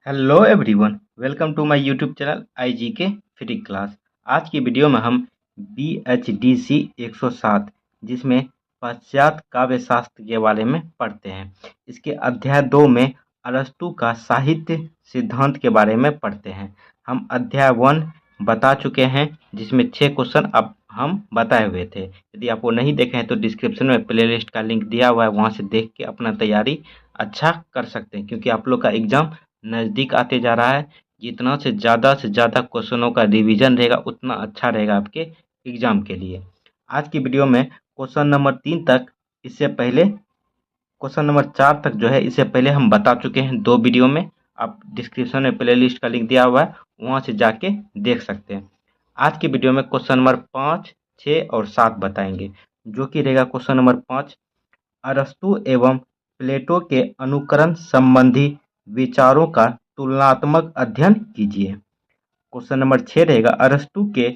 Hello everyone, welcome to my YouTube channel IGK free class. आज की video में हम BHDC 107 जिसमें पाश्चात्य काव्य शास्त्र के बारे में पढ़ते हैं। इसके अध्याय 2 में अरस्तु का साहित्य सिद्धांत के बारे में पढ़ते हैं। हम अध्याय 1 बता चुके हैं जिसमें 6 क्वेश्चन अब हम बताए हुए थे। यदि आप वो नहीं देखे हैं तो डिस्क्रिप्शन में प्लेलिस्ट का लिंक दिया हुआ है, वहाँ से देख के अपना तैयारी अच्छा कर सकते हैं क्योंकि आप लोग का एग्ज़ाम नज़दीक आते जा रहा है। जितना से ज़्यादा क्वेश्चनों का रिवीजन रहेगा उतना अच्छा रहेगा आपके एग्ज़ाम के लिए। आज की वीडियो में क्वेश्चन नंबर 3 तक, इससे पहले क्वेश्चन नंबर 4 तक जो है इससे पहले हम बता चुके हैं 2 वीडियो में। आप डिस्क्रिप्शन में प्लेलिस्ट का लिंक दिया हुआ है, वहाँ से जाके देख सकते हैं। आज की वीडियो में क्वेश्चन नंबर 5, 6 और 7 बताएंगे, जो कि रहेगा क्वेश्चन नंबर 5, अरस्तु एवं प्लेटो के अनुकरण संबंधी विचारों का तुलनात्मक अध्ययन कीजिए। क्वेश्चन नंबर 6 रहेगा, अरस्तु के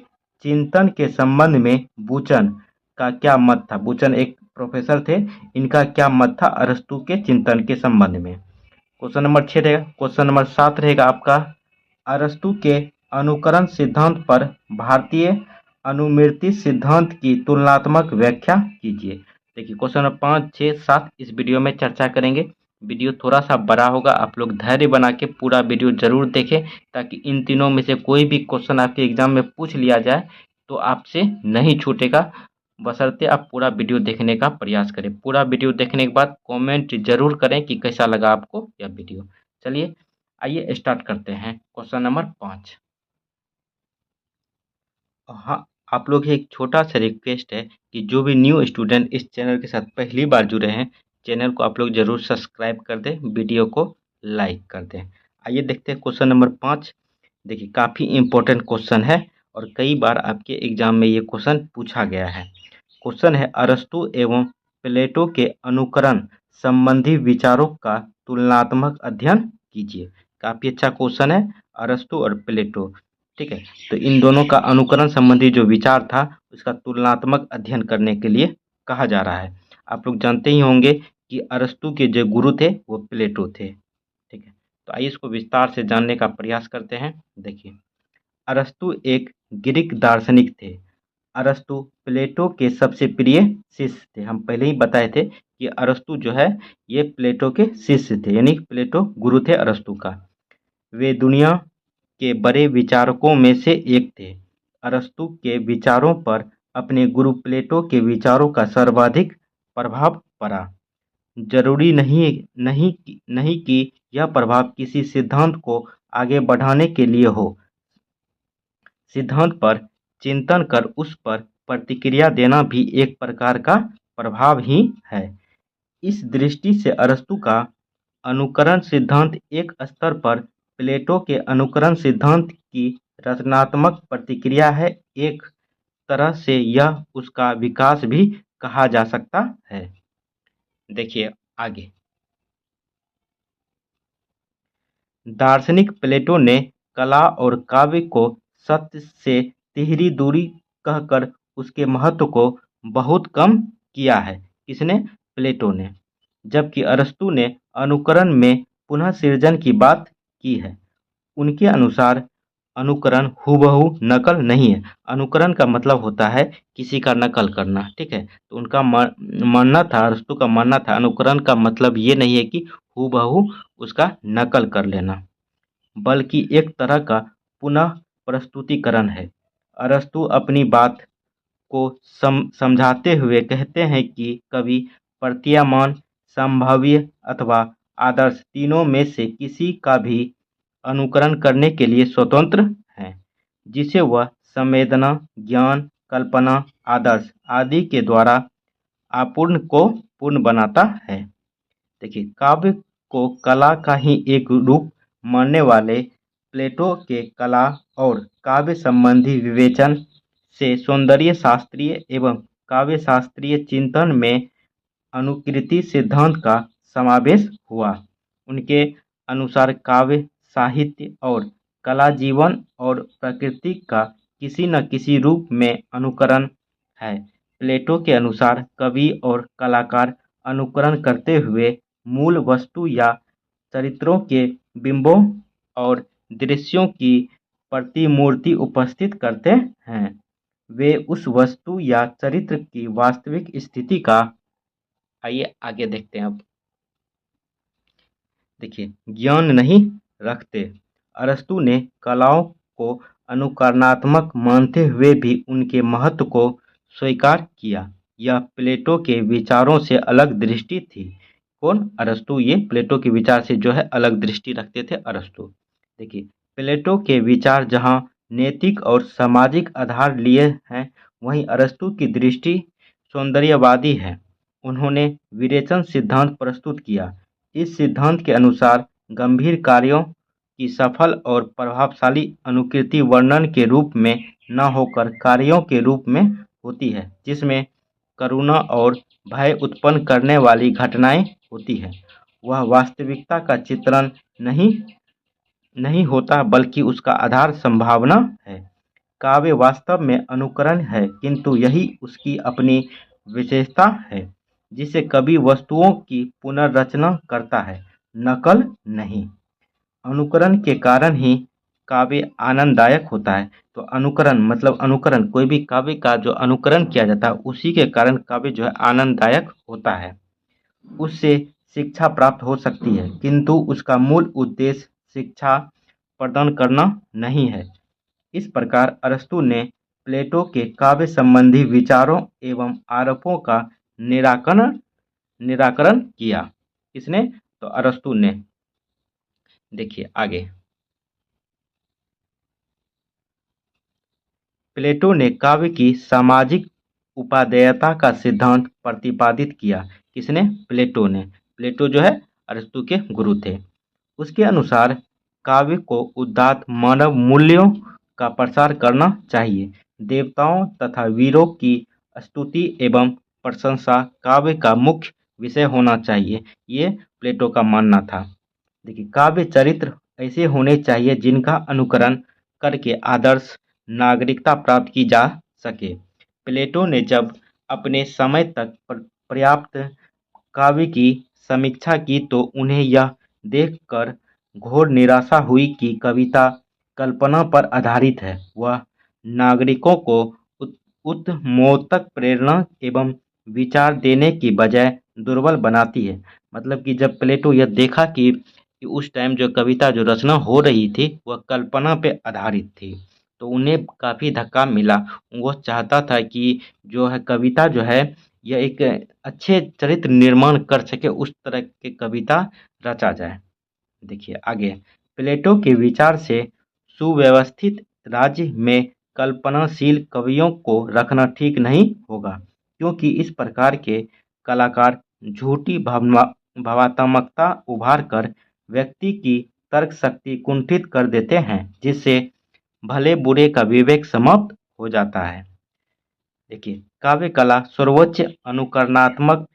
चिंतन के संबंध में बुचन का क्या मत था। बुचन एक प्रोफेसर थे, इनका क्या मत था अरस्तु के चिंतन के संबंध में। क्वेश्चन नंबर 6 रहेगा। क्वेश्चन नंबर 7 रहेगा आपका, अरस्तु के अनुकरण सिद्धांत पर भारतीय अनुमिति सिद्धांत की तुलनात्मक व्याख्या कीजिए। देखिए क्वेश्चन नंबर 5, 6, 7 इस वीडियो में चर्चा करेंगे। वीडियो थोड़ा सा बड़ा होगा, आप लोग धैर्य बना के पूरा वीडियो जरूर देखें ताकि इन तीनों में से कोई भी क्वेश्चन आपके एग्जाम में पूछ लिया जाए तो आपसे नहीं छूटेगा। बशर्ते आप पूरा वीडियो देखने का प्रयास करें। पूरा वीडियो देखने के बाद कमेंट जरूर करें कि कैसा लगा आपको यह वीडियो। चलिए आइए स्टार्ट करते हैं क्वेश्चन नंबर 5। हाँ, आप लोग एक छोटा सा रिक्वेस्ट है कि जो भी न्यू स्टूडेंट इस चैनल के साथ पहली बार जुड़े हैं, चैनल को आप लोग जरूर सब्सक्राइब कर दें, वीडियो को लाइक कर दें। आइए देखते हैं क्वेश्चन नंबर 5। देखिए काफ़ी इम्पोर्टेंट क्वेश्चन है और कई बार आपके एग्जाम में ये क्वेश्चन पूछा गया है। क्वेश्चन है, अरस्तु एवं प्लेटो के अनुकरण संबंधी विचारों का तुलनात्मक अध्ययन कीजिए। काफ़ी अच्छा क्वेश्चन है, अरस्तु और प्लेटो। ठीक है, तो इन दोनों का अनुकरण संबंधी जो विचार था उसका तुलनात्मक अध्ययन करने के लिए कहा जा रहा है। आप लोग जानते ही होंगे कि अरस्तु के जो गुरु थे वो प्लेटो थे। ठीक है, तो आइए इसको विस्तार से जानने का प्रयास करते हैं। देखिए, अरस्तु एक ग्रीक दार्शनिक थे। अरस्तु प्लेटो के सबसे प्रिय शिष्य थे। हम पहले ही बताए थे कि अरस्तु जो है ये प्लेटो के शिष्य थे, यानी प्लेटो गुरु थे अरस्तु का। वे दुनिया के बड़े विचारकों में से एक थे। अरस्तु के विचारों पर अपने गुरु प्लेटो के विचारों का सर्वाधिक प्रभाव पड़ा। जरूरी नहीं कि यह प्रभाव किसी सिद्धांत को आगे बढ़ाने के लिए हो। सिद्धांत पर चिंतन कर उस पर प्रतिक्रिया देना भी एक प्रकार का प्रभाव ही है। इस दृष्टि से अरस्तु का अनुकरण सिद्धांत एक स्तर पर प्लेटो के अनुकरण सिद्धांत की रचनात्मक प्रतिक्रिया है। एक तरह से यह उसका विकास भी कहा जा सकता है। देखिए आगे, दार्शनिक प्लेटो ने कला और काव्य को सत्य से तिहरी दूरी कहकर उसके महत्व को बहुत कम किया है। किसने? प्लेटो ने। जबकि अरस्तु ने अनुकरण में पुनः सृजन की बात की है। उनके अनुसार अनुकरण हूबहू नकल नहीं है। अनुकरण का मतलब होता है किसी का नकल करना। ठीक है, तो उनका मानना था, अरस्तु का मानना था, अनुकरण का मतलब ये नहीं है कि हूबहू उसका नकल कर लेना, बल्कि एक तरह का पुनः प्रस्तुतिकरण है। अरस्तु अपनी बात को समझाते हुए कहते हैं कि कवि प्रतीयमान, संभाव्य अथवा आदर्श तीनों में से किसी का भी अनुकरण करने के लिए स्वतंत्र है, जिसे वह संवेदना, ज्ञान, कल्पना, आदर्श आदि के द्वारा अपूर्ण को पूर्ण बनाता है। देखिए, काव्य को कला का ही एक रूप मानने वाले प्लेटो के कला और काव्य संबंधी विवेचन से सौंदर्य शास्त्रीय एवं काव्य शास्त्रीय चिंतन में अनुकृति सिद्धांत का समावेश हुआ। उनके अनुसार काव्य, साहित्य और कला जीवन और प्रकृति का किसी न किसी रूप में अनुकरण है। प्लेटो के अनुसार कवि और कलाकार अनुकरण करते हुए मूल वस्तु या चरित्रों के बिंबों और दृश्यों की प्रतिमूर्ति उपस्थित करते हैं। वे उस वस्तु या चरित्र की वास्तविक स्थिति का, आइए आगे देखते हैं अब। देखिए, ज्ञान नहीं रखते। अरस्तू ने कलाओं को अनुकरणात्मक मानते हुए भी उनके महत्व को स्वीकार किया। यह प्लेटो के विचारों से अलग दृष्टि थी। कौन? अरस्तू। ये प्लेटो के विचार से जो है अलग दृष्टि रखते थे अरस्तू। देखिए, प्लेटो के विचार जहाँ नैतिक और सामाजिक आधार लिए हैं, वहीं अरस्तू की दृष्टि सौंदर्यवादी है। उन्होंने विरेचन सिद्धांत प्रस्तुत किया। इस सिद्धांत के अनुसार गंभीर कार्यों की सफल और प्रभावशाली अनुकृति वर्णन के रूप में न होकर कार्यों के रूप में होती है, जिसमें करुणा और भय उत्पन्न करने वाली घटनाएं होती हैं। वह वास्तविकता का चित्रण नहीं होता, बल्कि उसका आधार संभावना है। काव्य वास्तव में अनुकरण है, किंतु यही उसकी अपनी विशेषता है, जिसे कवि वस्तुओं की पुनर्रचना करता है, नकल नहीं। अनुकरण के कारण ही काव्य आनंददायक होता है। तो अनुकरण मतलब अनुकरण, कोई भी काव्य का जो अनुकरण किया जाता है, उसी के कारण काव्य जो है आनंददायक होता है। उससे शिक्षा प्राप्त हो सकती है, किंतु उसका मूल उद्देश्य शिक्षा प्रदान करना नहीं है। इस प्रकार अरस्तू ने प्लेटो के काव्य संबंधी विचारों एवं आरोपों का निराकरण किया। किसने? तो अरस्तू ने। देखिए आगे, प्लेटो ने काव्य की सामाजिक उपादेयता का सिद्धांत प्रतिपादित किया। किसने? प्लेटो ने। प्लेटो जो है अरस्तू के गुरु थे। उसके अनुसार काव्य को उदात्त मानव मूल्यों का प्रसार करना चाहिए। देवताओं तथा वीरों की स्तुति एवं प्रशंसा काव्य का मुख्य विषय होना चाहिए। ये प्लेटो का मानना था। देखिए, काव्य चरित्र ऐसे होने चाहिए जिनका अनुकरण करके आदर्श नागरिकता प्राप्त की जा सके। प्लेटो ने जब अपने समय तक पर्याप्त काव्य की समीक्षा की तो उन्हें यह देखकर घोर निराशा हुई कि कविता कल्पना पर आधारित है। वह नागरिकों को उत्मोतक प्रेरणा एवं विचार देने की बजाय दुर्बल बनाती है। मतलब कि जब प्लेटो यह देखा कि उस टाइम जो कविता जो रचना हो रही थी वह कल्पना पे आधारित थी, तो उन्हें काफ़ी धक्का मिला। वो चाहता था कि जो है कविता जो है यह एक अच्छे चरित्र निर्माण कर सके, उस तरह की कविता रचा जाए। देखिए आगे, प्लेटो के विचार से सुव्यवस्थित राज्य में कल्पनाशील कवियों को रखना ठीक नहीं होगा, क्योंकि इस प्रकार के कलाकार झूठी भावात्मकता उभार कर व्यक्ति की तर्क शक्ति कुंठित कर देते हैं, जिससे भले बुरे का विवेक समाप्त हो जाता है। देखिए, काव्य कला सर्वोच्च अनुकरणात्मक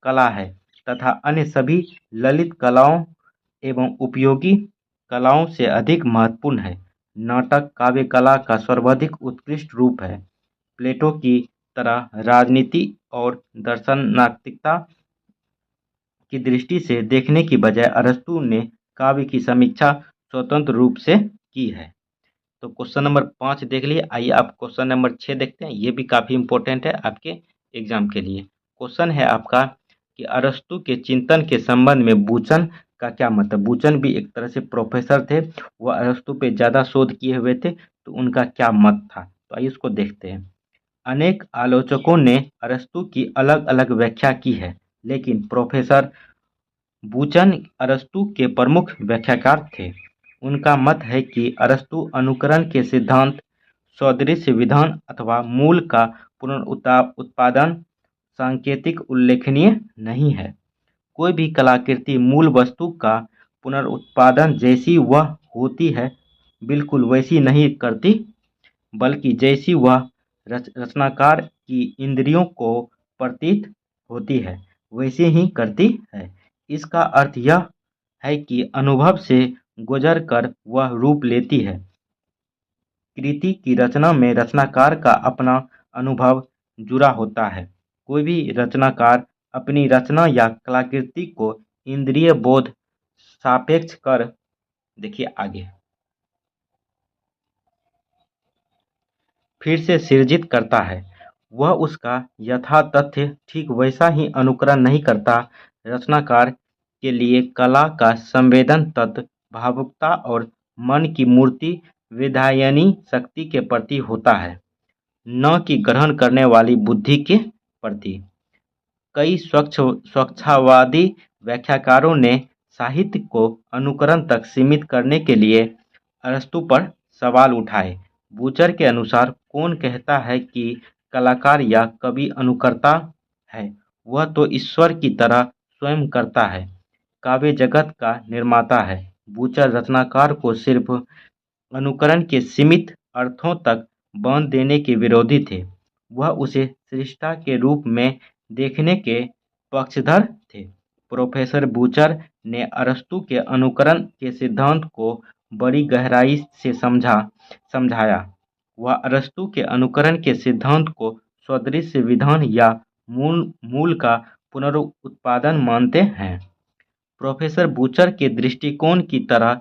कला है तथा अन्य सभी ललित कलाओं एवं उपयोगी कलाओं से अधिक महत्वपूर्ण है। नाटक काव्य कला का सर्वाधिक उत्कृष्ट रूप है। प्लेटो की तरह राजनीति और दर्शनात्मकता की दृष्टि से देखने की बजाय अरस्तू ने काव्य की समीक्षा स्वतंत्र रूप से की है। तो क्वेश्चन नंबर 5 देख लिए। आइए आप क्वेश्चन नंबर 6 देखते हैं। ये भी काफ़ी इंपॉर्टेंट है आपके एग्जाम के लिए। क्वेश्चन है आपका कि अरस्तू के चिंतन के संबंध में बूचन का क्या मतलब। बूचन भी एक तरह से प्रोफेसर थे, वह अरस्तू पे ज़्यादा शोध किए हुए थे, तो उनका क्या मत था। तो आइए इसको देखते हैं। अनेक आलोचकों ने अरस्तू की अलग अलग व्याख्या की है, लेकिन प्रोफेसर बूचन अरस्तू के प्रमुख व्याख्याकार थे। उनका मत है कि अरस्तू अनुकरण के सिद्धांत, सदृश विधान अथवा मूल का पुनरुत्पादन सांकेतिक उल्लेखनीय नहीं है। कोई भी कलाकृति मूल वस्तु का पुनरुत्पादन जैसी वह होती है बिल्कुल वैसी नहीं करती, बल्कि जैसी वह रचनाकार की इंद्रियों को प्रतीत होती है वैसे ही करती है। इसका अर्थ यह है कि अनुभव से गुजर कर वह रूप लेती है। कृति की रचना में रचनाकार का अपना अनुभव जुड़ा होता है। कोई भी रचनाकार अपनी रचना या कलाकृति को इंद्रिय बोध सापेक्ष कर देखिए आगे। फिर से सृजित करता है। वह उसका यथातथ्य ठीक वैसा ही अनुकरण नहीं करता। रचनाकार के लिए कला का संवेदन तत्व भावुकता और मन की मूर्ति विधायनी शक्ति के प्रति होता है, न कि ग्रहण करने वाली बुद्धि के प्रति। कई स्वच्छवादी व्याख्याकारों ने साहित्य को अनुकरण तक सीमित करने के लिए अरस्तू पर सवाल उठाए। बूचर के अनुसार कौन कहता है कि कलाकार या कवि अनुकर्ता है? वह तो ईश्वर की तरह स्वयं करता है, काव्य जगत का निर्माता है। बूचर रचनाकार को सिर्फ अनुकरण के सीमित अर्थों तक बांध देने के विरोधी थे। वह उसे सृष्टा के रूप में देखने के पक्षधर थे। प्रोफेसर बूचर ने अरस्तू के अनुकरण के सिद्धांत को बड़ी गहराई से समझाया। वह अरस्तू के अनुकरण के सिद्धांत को सदृश विधान या मूल का पुनरुत्पादन मानते हैं। प्रोफेसर बूचर के दृष्टिकोण की तरह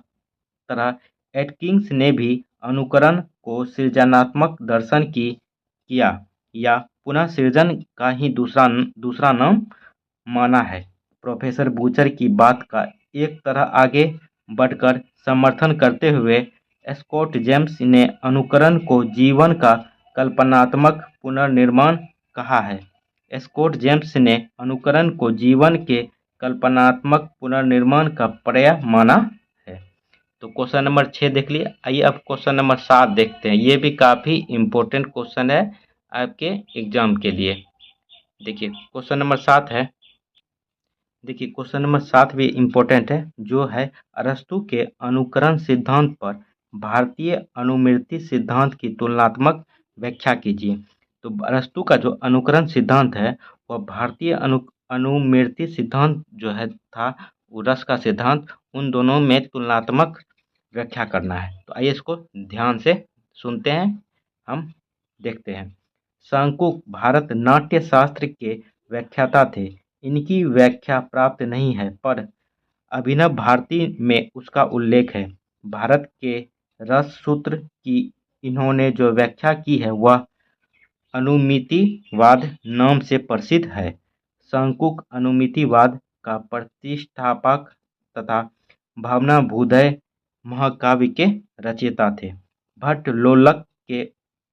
तरह एटकिंस ने भी अनुकरण को सृजनात्मक दर्शन की किया या पुनः सृजन का ही दूसरा नाम माना है। प्रोफेसर बूचर की बात का एक तरह आगे बढ़कर समर्थन करते हुए स्कॉट जेम्स ने अनुकरण को जीवन का कल्पनात्मक पुनर्निर्माण कहा है। स्कॉट जेम्स ने अनुकरण को जीवन के कल्पनात्मक पुनर्निर्माण का पर्याय माना है। तो क्वेश्चन नंबर 6 देख लिए। आइए अब क्वेश्चन नंबर 7 देखते हैं। ये भी काफ़ी इम्पोर्टेंट क्वेश्चन है आपके एग्जाम के लिए। देखिए क्वेश्चन नंबर 7 है। देखिए क्वेश्चन नंबर 7 भी इम्पोर्टेंट है, जो है अरस्तु के अनुकरण सिद्धांत पर भारतीय अनुमिति सिद्धांत की तुलनात्मक व्याख्या कीजिए। तो अरस्तु का जो अनुकरण सिद्धांत है वह भारतीय अनुमिति सिद्धांत जो है था, वो रस का सिद्धांत, उन दोनों में तुलनात्मक व्याख्या करना है। तो आइए इसको ध्यान से सुनते हैं, हम देखते हैं। शंकुक भारत नाट्य शास्त्र के व्याख्याता थे। इनकी व्याख्या प्राप्त नहीं है, पर अभिनव भारती में उसका उल्लेख है। भारत के रस सूत्र की इन्होंने जो व्याख्या की है वह अनुमितिवाद नाम से प्रसिद्ध है। शंकुक अनुमितिवाद का प्रतिष्ठापक तथा भावनाभुदय महाकाव्य के रचयिता थे। भट्ट लोलक के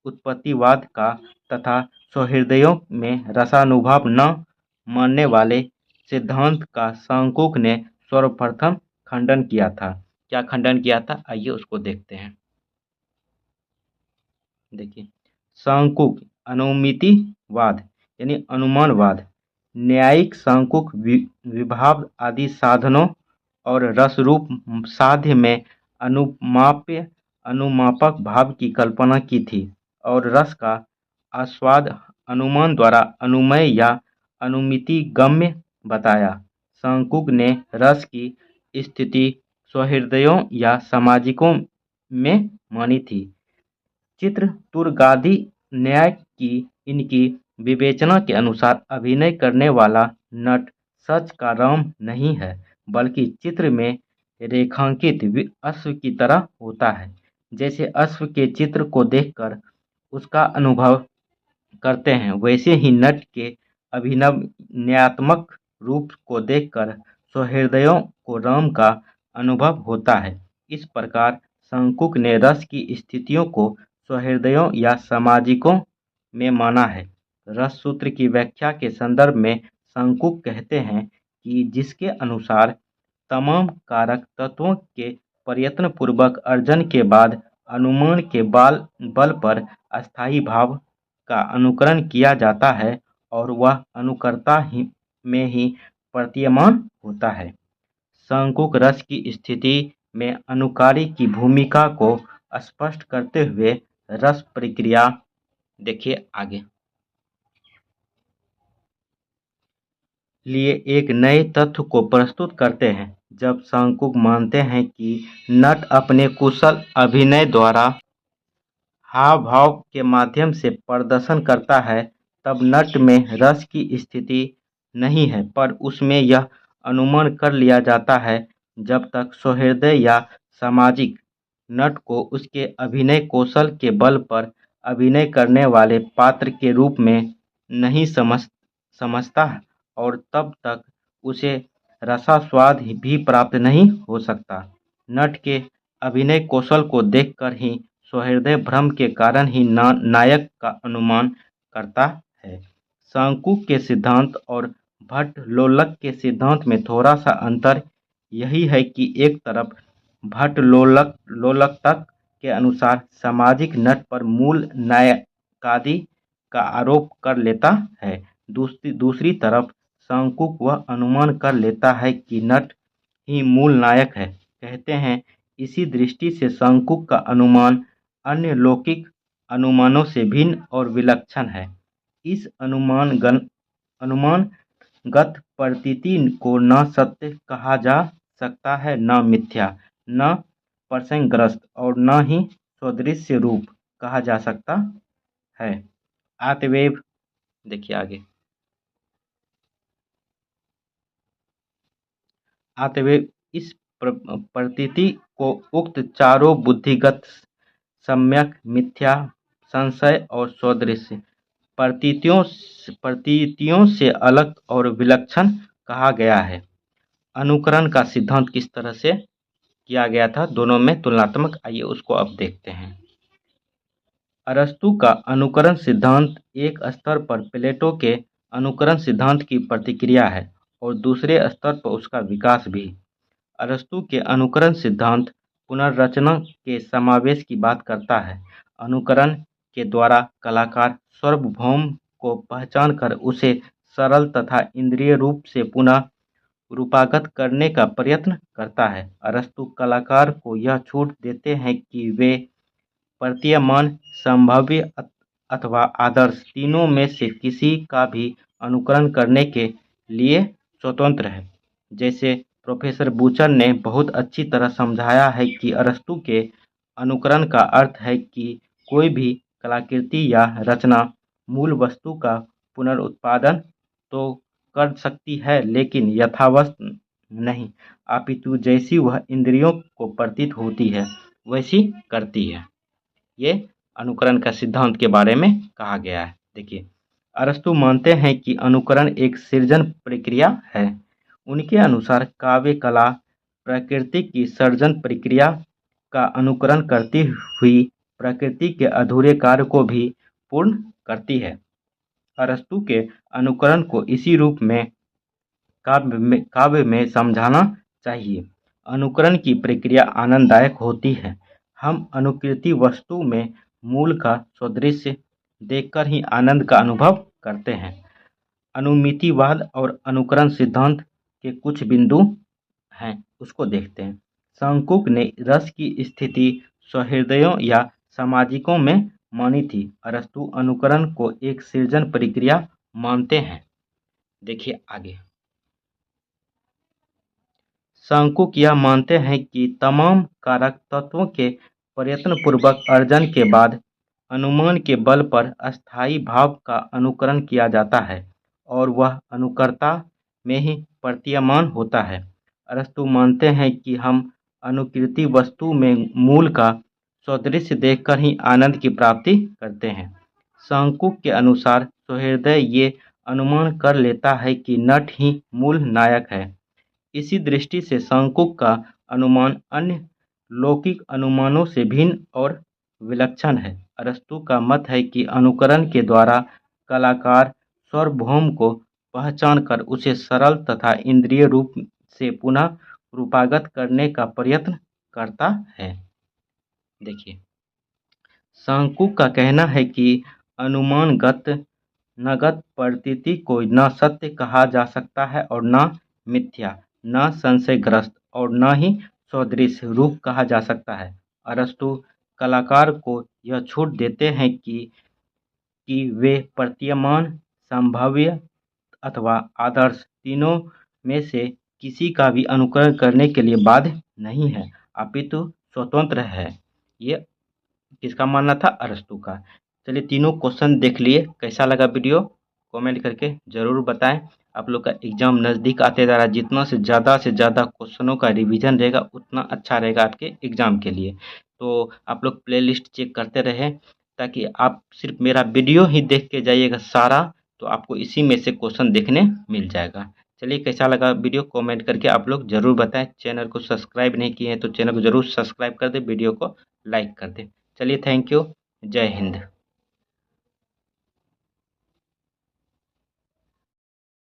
उत्पत्तिवाद का तथा सौहृदयों में रसानुभव न मानने वाले सिद्धांत का शंकुक ने सर्वप्रथम खंडन किया था। क्या खंडन किया था? आइए उसको देखते हैं। देखिए शंकुक अनुमितिवाद यानी अनुमानवाद, न्यायिक शंकुक विभाव आदि साधनों और रसरूप साध्य में अनुमापक भाव की कल्पना की थी और रस का आस्वाद अनुमान द्वारा अनुमेय या अनुमितिगम्य बताया। शंकुक ने रस की स्थिति सौहृदयों या सामाजिकों में मानी थी। चित्रतुरगादि न्याय की इनकी विवेचना के अनुसार अभिनय करने वाला नट सच का राम नहीं है, बल्कि चित्र में रेखांकित अश्व की तरह होता है। जैसे अश्व के चित्र को देखकर उसका अनुभव करते हैं, वैसे ही नट के अभिनयात्मक रूप को देखकर सहृदयों को राम का अनुभव होता है। इस प्रकार शंकुक ने रस की स्थितियों को सहृदयों या सामाजिकों में माना है। रस सूत्र की व्याख्या के संदर्भ में शंकुक कहते हैं कि जिसके अनुसार तमाम कारक तत्वों के प्रयत्नपूर्वक अर्जन के बाद अनुमान के बल पर अस्थायी भाव का अनुकरण किया जाता है और वह अनुकर्ता में ही प्रतीयमान होता है। शंकुक रस की स्थिति में अनुकारी की भूमिका को स्पष्ट करते हुए रस प्रक्रिया देखिए आगे लिए एक नए तथ्य को प्रस्तुत करते हैं। जब शंकुक मानते हैं कि नट अपने कुशल अभिनय द्वारा हाव भाव के माध्यम से प्रदर्शन करता है, तब नट में रस की स्थिति नहीं है, पर उसमें यह अनुमान कर लिया जाता है जब तक सहृदय या सामाजिक नट को उसके अभिनय कौशल के बल पर अभिनय करने वाले पात्र के रूप में नहीं समझता और तब तक उसे रसास्वाद भी प्राप्त नहीं हो सकता। नट के अभिनय कौशल को देखकर ही सहृदय भ्रम के कारण ही नायक का अनुमान करता है। सांकुक के सिद्धांत और भट्ट-लोल्लक के सिद्धांत में थोड़ा सा अंतर यही है कि एक तरफ भट्ट-लोल्लक के अनुसार सामाजिक नट पर मूल नायकादि का आरोप कर लेता है, दूसरी तरफ सांकुक वह अनुमान कर लेता है कि नट ही मूल नायक है। कहते हैं, इसी दृष्टि से सांकुक का अनुमान अन्य लौकिक अनुमानों से भिन्न और विलक्षण है। इस अनुमानगत प्रतीति को न सत्य कहा जा सकता है, न मिथ्या, न प्रसंगग्रस्त और न ही सदृश्य रूप कहा जा सकता है। अतएव देखिए आगे, अतएव इस प्रतीति को उक्त चारों बुद्धिगत सम्यक मिथ्या, संशय और सदृश्य प्रतीतियों से अलग और विलक्षण कहा गया है। अनुकरण का सिद्धांत किस तरह से किया गया था, दोनों में तुलनात्मक, आइए उसको अब देखते हैं। अरस्तु का अनुकरण सिद्धांत एक स्तर पर प्लेटो के अनुकरण सिद्धांत की प्रतिक्रिया है और दूसरे स्तर पर उसका विकास भी। अरस्तु के अनुकरण सिद्धांत पुनर्रचना के समावेश की बात करता है। अनुकरण के द्वारा कलाकार सार्वभौम को पहचान कर उसे सरल तथा इंद्रिय रूप से पुनः रूपागत करने का प्रयत्न करता है। अरस्तु कलाकार को यह छूट देते हैं कि वे प्रतीयमान, संभाव्य अथवा आदर्श तीनों में से किसी का भी अनुकरण करने के लिए स्वतंत्र है। जैसे प्रोफेसर बूचर ने बहुत अच्छी तरह समझाया है कि अरस्तु के अनुकरण का अर्थ है कि कोई भी कलाकृति या रचना मूल वस्तु का पुनरुत्पादन तो कर सकती है, लेकिन यथावत नहीं, अपितु जैसी वह इंद्रियों को प्रतीत होती है वैसी करती है। ये अनुकरण का सिद्धांत के बारे में कहा गया है। देखिए, अरस्तु मानते हैं कि अनुकरण एक सृजन प्रक्रिया है। उनके अनुसार काव्य कला प्रकृति की सर्जन प्रक्रिया का अनुकरण करती हुई प्रकृति के अधूरे कार्य को भी पूर्ण करती है। अरस्तु के अनुकरण को इसी रूप में काव्य में समझाना चाहिए। अनुकरण की प्रक्रिया आनंददायक होती है। हम अनुकृति वस्तु में मूल का सादृश्य देखकर ही आनंद का अनुभव करते हैं। अनुमितिवाद और अनुकरण सिद्धांत के कुछ बिंदु हैं, उसको देखते हैं। सांकुक ने रस की स्थिति सहृदयों या सामाजिकों में मानी थी। अरस्तु अनुकरण को एक सृजन प्रक्रिया मानते हैं। देखिए आगे, सांकुक यह मानते हैं कि तमाम कारक तत्वों के प्रयत्नपूर्वक अर्जन के बाद अनुमान के बल पर अस्थायी भाव का अनुकरण किया जाता है और वह अनुकर्ता में ही प्रतीयमान होता है। अरस्तु मानते हैं कि हम अनुकृति वस्तु में मूल का सादृश्य देखकर ही आनंद की प्राप्ति करते हैं। सांकुक के अनुसार सहृदय ये अनुमान कर लेता है कि नट ही मूल नायक है। इसी दृष्टि से सांकुक का अनुमान अन्य लौकिक अनुमानों से भिन्न और विलक्षण है। अरस्तु का मत है कि अनुकरण के द्वारा कलाकार सार्वभौम को पहचान कर उसे सरल तथा इंद्रिय रूप से पुनः रूपागत करने का प्रयत्न करता है। देखिए, सांकुक का कहना है कि अनुमानगत नगत प्रतीति को न सत्य कहा जा सकता है और न मिथ्या, न संशयग्रस्त और न ही सदृश रूप कहा जा सकता है। अरस्तु कलाकार को यह छूट देते हैं कि वे प्रतीयमान, संभाव्य अथवा आदर्श तीनों में से किसी का भी अनुकरण करने के लिए बाध्य नहीं है, अपितु स्वतंत्र है। ये किसका मानना था? अरस्तु का। चलिए तीनों क्वेश्चन देख लिए। कैसा लगा वीडियो? कमेंट करके ज़रूर बताएं। आप लोग का एग्ज़ाम नज़दीक आते जा रहा है, जितना से ज़्यादा क्वेश्चनों का रिवीजन रहेगा उतना अच्छा रहेगा आपके एग्ज़ाम के लिए। तो आप लोग प्लेलिस्ट चेक करते रहें, ताकि आप सिर्फ मेरा वीडियो ही देख के जाइएगा सारा, तो आपको इसी में से क्वेश्चन देखने मिल जाएगा। चलिए, कैसा लगा वीडियो कमेंट करके आप लोग ज़रूर बताएं। चैनल को सब्सक्राइब नहीं किए हैं तो चैनल को ज़रूर सब्सक्राइब कर दें, वीडियो को लाइक कर दें। चलिए, थैंक यू। जय हिंद।